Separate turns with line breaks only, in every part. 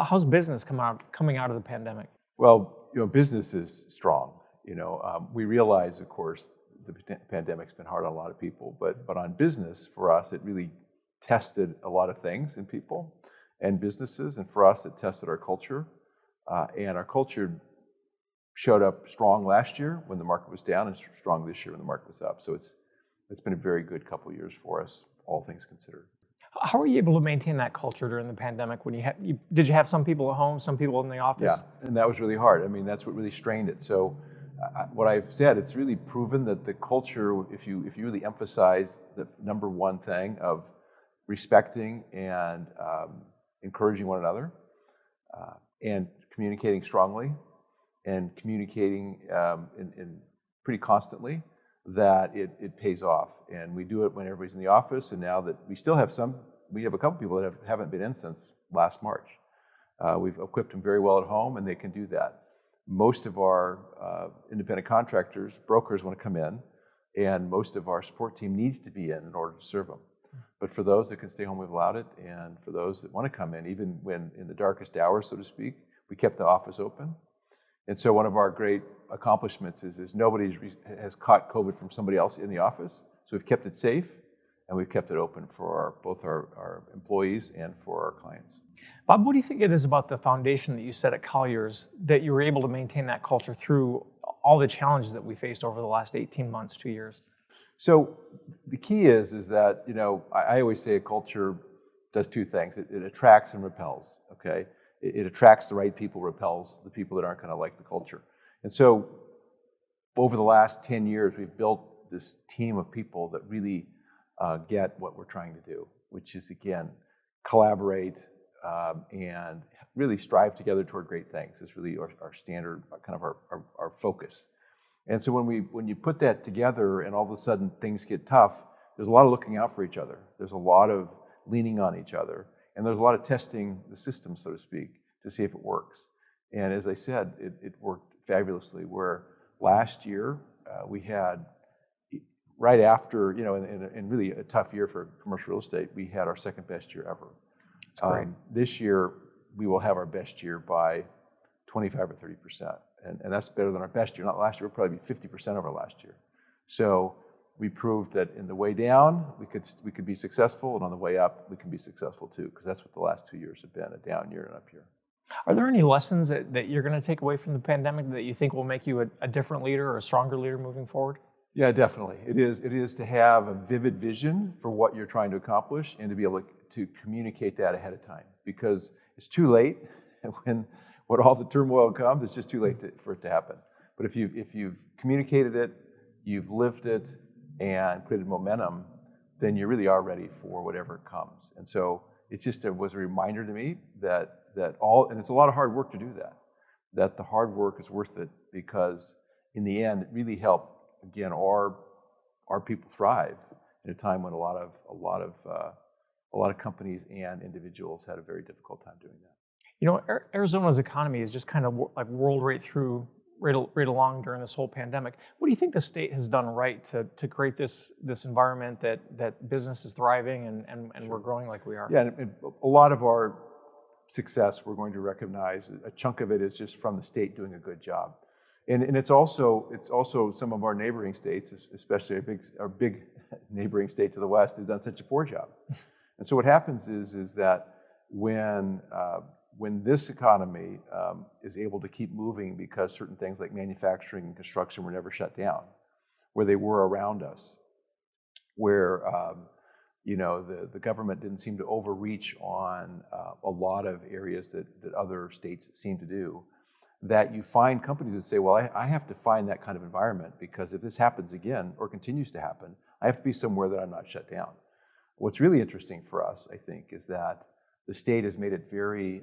How's business coming out of the pandemic?
Well, business is strong. We realize, of course, the pandemic's been hard on a lot of people, but on business, for us, it really tested a lot of things in people and businesses, and for us, it tested our culture. And our culture showed up strong last year when the market was down, and strong this year when the market was up. So it's been a very good couple of years for us, all things considered.
How were you able to maintain that culture during the pandemic? Did you have some people at home, some people in the office?
Yeah, and that was really hard. I mean, that's what really strained it. So what I've said, it's really proven that the culture, if you really emphasize the number one thing of respecting and encouraging one another, and communicating strongly, and communicating in pretty constantly, that it pays off. And we do it when everybody's in the office, and now that we have a couple people that haven't been in since last March. We've equipped them very well at home, and they can do that. Most of our independent contractors, brokers want to come in, and most of our support team needs to be in order to serve them. But for those that can stay home, we've allowed it, and for those that want to come in, even when in the darkest hours, so to speak, we kept the office open. And so one of our great accomplishments is nobody has caught COVID from somebody else in the office. So we've kept it safe, and we've kept it open for both our employees and for our clients.
Bob, what do you think it is about the foundation that you set at Colliers that you were able to maintain that culture through all the challenges that we faced over the last 18 months, 2 years?
So the key is that, I always say a culture does two things. It attracts and repels, okay? It attracts the right people, repels the people that aren't going to like the culture. And so over the last 10 years, we've built this team of people that really get what we're trying to do, which is, again, collaborate and really strive together toward great things. It's really our standard, kind of our focus. And so when you put that together and all of a sudden things get tough, there's a lot of looking out for each other. There's a lot of leaning on each other. And there's a lot of testing the system, so to speak, to see if it works. And as I said, it worked fabulously, where last year we had, right after, in really a tough year for commercial real estate, we had our second best year ever.
That's great.
This year, we will have our best year by 25 or 30%. And that's better than our best year. Not last year, we'll probably be 50% over last year. So we proved that in the way down, we could be successful, and on the way up, we can be successful too, because that's what the last 2 years have been, a down year and an up year.
Are there any lessons that you're going to take away from the pandemic that you think will make you a different leader or a stronger leader moving forward?
Yeah, definitely. It is to have a vivid vision for what you're trying to accomplish, and to be able to communicate that ahead of time, because it's too late. When all the turmoil comes, it's just too late for it to happen. But if you've communicated it, you've lived it, and created momentum, then you really are ready for whatever comes. And so it just was a reminder to me that and it's a lot of hard work to do that the hard work is worth it, because in the end, it really helped, again, our people thrive in a time when a lot of companies and individuals had a very difficult time doing that.
Arizona's economy is just kind of like rolled right along during this whole pandemic. What do you think the state has done right to create this environment that business is thriving and Sure. We're growing like we are?
Yeah, and a lot of our success, we're going to recognize, a chunk of it is just from the state doing a good job. And it's also some of our neighboring states, especially our big neighboring state to the west, has done such a poor job. And so what happens is that when this economy is able to keep moving, because certain things like manufacturing and construction were never shut down, where they were around us, where the government didn't seem to overreach on a lot of areas that other states seem to do, that you find companies that say, well, I have to find that kind of environment, because if this happens again or continues to happen, I have to be somewhere that I'm not shut down. What's really interesting for us, I think, is that the state has made it very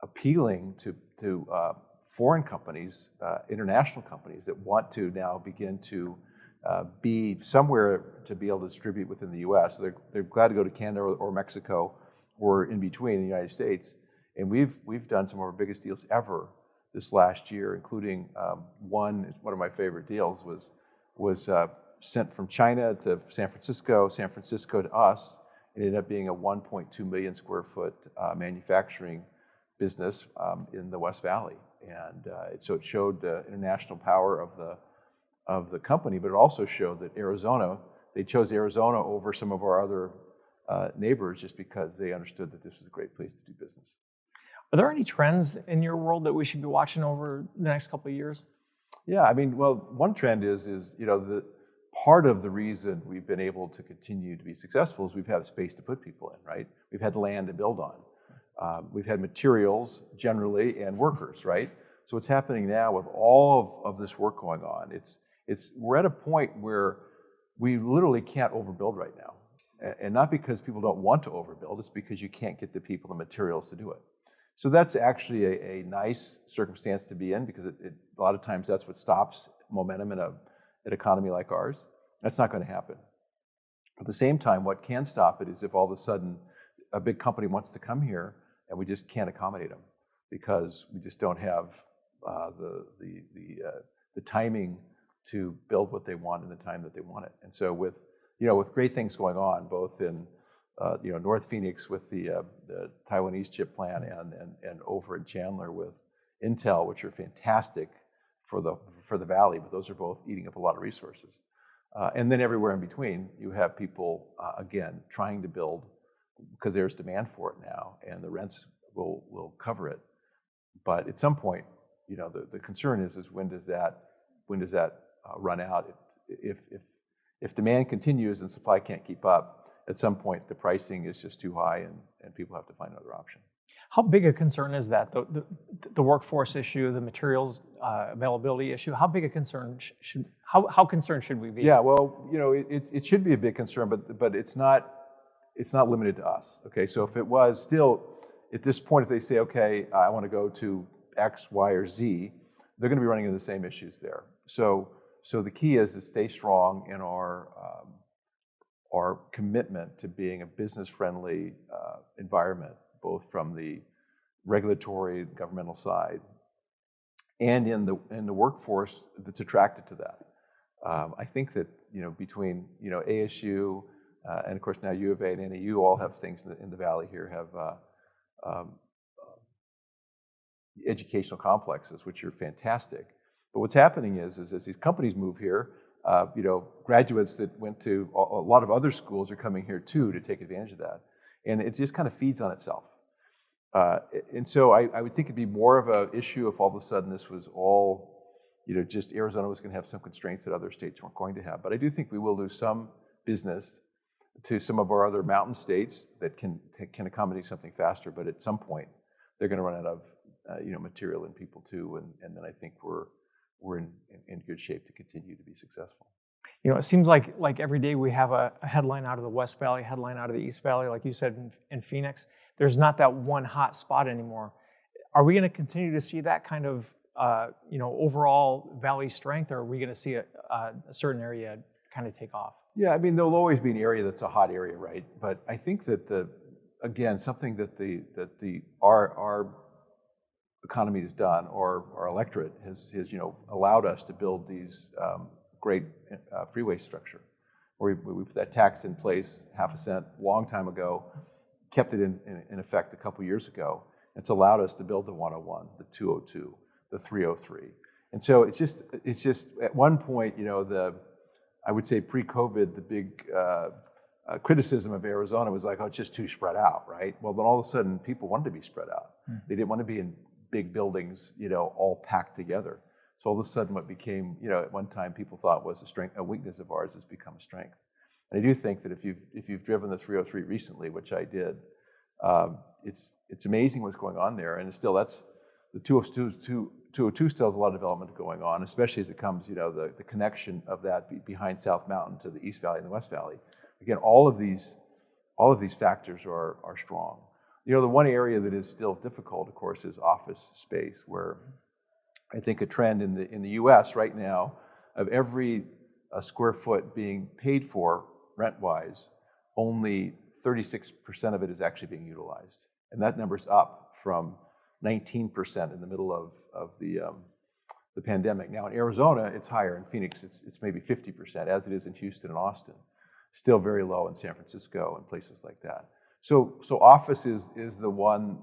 appealing to foreign companies, international companies that want to now begin to be somewhere to be able to distribute within the U.S. So they're glad to go to Canada or Mexico or in between in the United States. And we've done some of our biggest deals ever this last year, including one of my favorite deals was sent from China to San Francisco to us. It ended up being a 1.2 million square foot manufacturing business in the West Valley, and so it showed the international power of the company, but it also showed that they chose Arizona over some of our other neighbors just because they understood that this was a great place to do business.
Are there any trends in your world that we should be watching over the next couple of years?
Yeah, I mean, well, one trend is the part of the reason we've been able to continue to be successful is we've had space to put people in, right? We've had land to build on. We've had materials generally and workers, right? So what's happening now with all of this work going on, we're at a point where we literally can't overbuild right now. And not because people don't want to overbuild, it's because you can't get the people and materials to do it. So that's actually a nice circumstance to be in, because a lot of times that's what stops momentum in an economy like ours. That's not going to happen. At the same time, what can stop it is if all of a sudden a big company wants to come here and we just can't accommodate them because we just don't have the timing to build what they want in the time that they want it. And so with great things going on, both in North Phoenix with the Taiwanese chip plant and over in Chandler with Intel, which are fantastic for the valley, but those are both eating up a lot of resources. And then everywhere in between, you have people again trying to build because there's demand for it now, and the rents will cover it. But at some point, the concern is when does that run out? If demand continues and supply can't keep up, at some point the pricing is just too high, and people have to find another option.
How big a concern is that? The workforce issue, the materials availability issue. How big a concern how concerned should we be?
Yeah, well, it should be a big concern, but it's not limited to us. Okay, so if it was still at this point, if they say, okay, I want to go to X, Y, or Z, they're going to be running into the same issues there. So the key is to stay strong in our commitment to being a business-friendly environment, both from the regulatory governmental side and in the workforce that's attracted to that. I think that between ASU and of course now U of A and NAU all have things in the valley here, have educational complexes, which are fantastic. But what's happening is as these companies move here, graduates that went to a lot of other schools are coming here too to take advantage of that, and it just kind of feeds on itself. And so I would think it'd be more of an issue if all of a sudden this was all, just Arizona was going to have some constraints that other states weren't going to have. But I do think we will lose some business to some of our other mountain states that can accommodate something faster. But at some point, they're going to run out of material and people too, and then I think we're in good shape to continue to be successful.
It seems like every day we have a headline out of the West Valley, headline out of the East Valley, like you said in Phoenix. There's not that one hot spot anymore. Are we going to continue to see that kind of overall valley strength, or are we going to see a certain area kind of take off?
Yeah, I mean, there'll always be an area that's a hot area, right? But I think that something that our economy has done, or our electorate has allowed us to build these great freeway structure. We put that tax in place, half a cent, long time ago, kept it in effect a couple years ago. It's allowed us to build the 101, the 202, the 303. And so it's just at one point, I would say pre-COVID, the big criticism of Arizona was like, oh, it's just too spread out, right? Well, then all of a sudden people wanted to be spread out. They didn't want to be in big buildings, all packed together. So all of a sudden what became, at one time people thought was a weakness of ours has become a strength. And I do think that if you've driven the 303 recently, which I did, it's amazing what's going on there. And still, that's the 202 still has a lot of development going on, especially as it comes, the connection of that behind South Mountain to the East Valley and the West Valley. Again, all of these factors are strong. The one area that is still difficult, of course, is office space, where I think a trend in the U.S. right now of every square foot being paid for rent-wise, only 36% of it is actually being utilized, and that number's up from 19% in the middle of the pandemic. Now in Arizona, it's higher. In Phoenix, it's maybe 50%, as it is in Houston and Austin. Still very low in San Francisco and places like that. So office is the one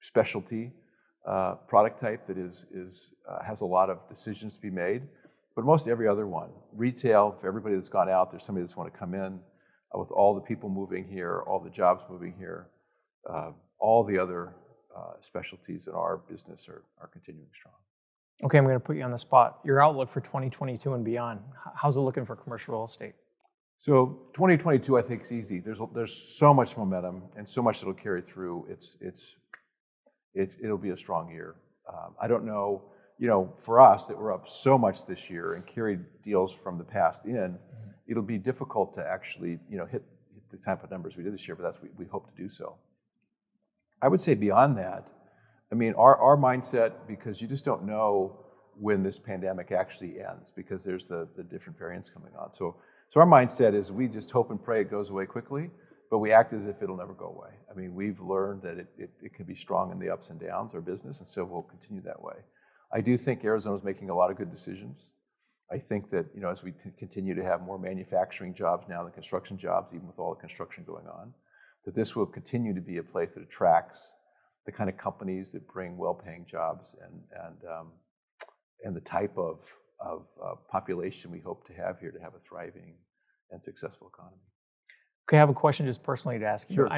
specialty product type that has a lot of decisions to be made. But most every other one, retail, for everybody that's gone out, there's somebody that's want to come in with all the people moving here, all the jobs moving here, all the other specialties in our business are continuing strong.
Okay, I'm going to put you on the spot. Your outlook for 2022 and beyond, how's it looking for commercial real estate?
So 2022, I think, is easy. There's so much momentum and so much that'll carry through. It'll be a strong year. I don't know, for us that we're up so much this year and carried deals from the past in, it'll be difficult to actually, hit the type of numbers we did this year, but that's what we hope to do so. I would say beyond that, I mean, our mindset, because you just don't know when this pandemic actually ends, because there's the different variants coming on. So our mindset is we just hope and pray it goes away quickly, but we act as if it'll never go away. I mean, we've learned that it can be strong in the ups and downs, our business, and so we'll continue that way. I do think Arizona's making a lot of good decisions. I think that, as we continue to have more manufacturing jobs now than construction jobs, even with all the construction going on, that this will continue to be a place that attracts the kind of companies that bring well-paying jobs and the type of population we hope to have here to have a thriving and successful economy.
Okay, I have a question just personally to ask you.
Sure.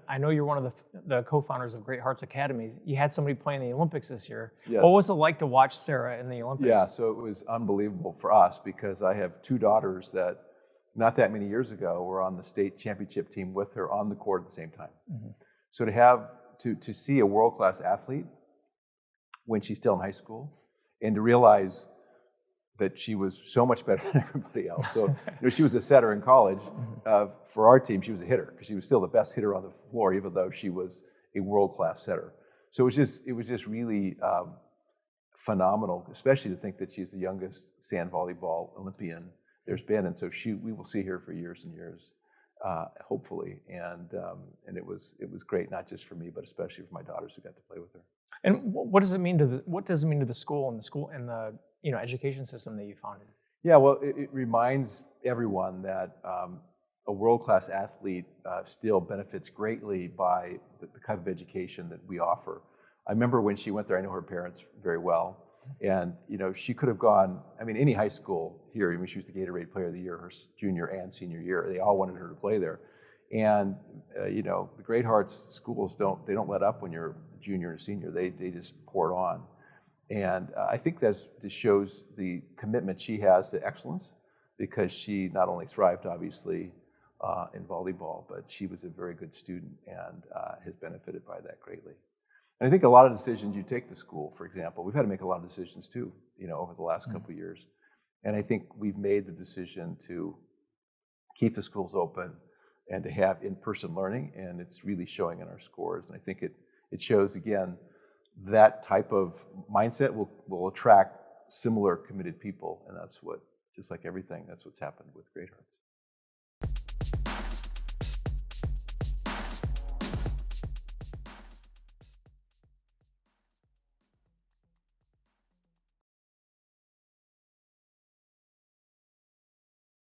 I know you're one of the co-founders of Great Hearts Academies. You had somebody play in the Olympics this year.
Yes.
What was it like to watch Sarah in the Olympics?
Yeah, so it was unbelievable for us because I have two daughters that not that many years ago were on the state championship team with her on the court at the same time. Mm-hmm. So to see a world-class athlete when she's still in high school and to realize that she was so much better than everybody else. So she was a setter in college. For our team, she was a hitter because she was still the best hitter on the floor, even though she was a world-class setter. So it was just really phenomenal, especially to think that she's the youngest sand volleyball Olympian there's been. And so we will see her for years and years, hopefully. And it was great, not just for me, but especially for my daughters who got to play with her.
And what does it mean to the school and the education system that you founded?
Yeah, well, it reminds everyone that a world-class athlete still benefits greatly by the kind of education that we offer. I remember when she went there, I know her parents very well, and she could have gone, I mean, any high school here, I mean, she was the Gatorade Player of the Year her junior and senior year. They all wanted her to play there. And the Great Hearts schools don't let up when you're a junior or senior. They just pour it on. And I think this shows the commitment she has to excellence, because she not only thrived, obviously, in volleyball, but she was a very good student and has benefited by that greatly. And I think a lot of decisions you take to school, for example, we've had to make a lot of decisions too, over the last couple of years. And I think we've made the decision to keep the schools open and to have in-person learning, and it's really showing in our scores. And I think it shows, again, that type of mindset will attract similar committed people, and that's just like everything, that's what's happened with Great Hearts.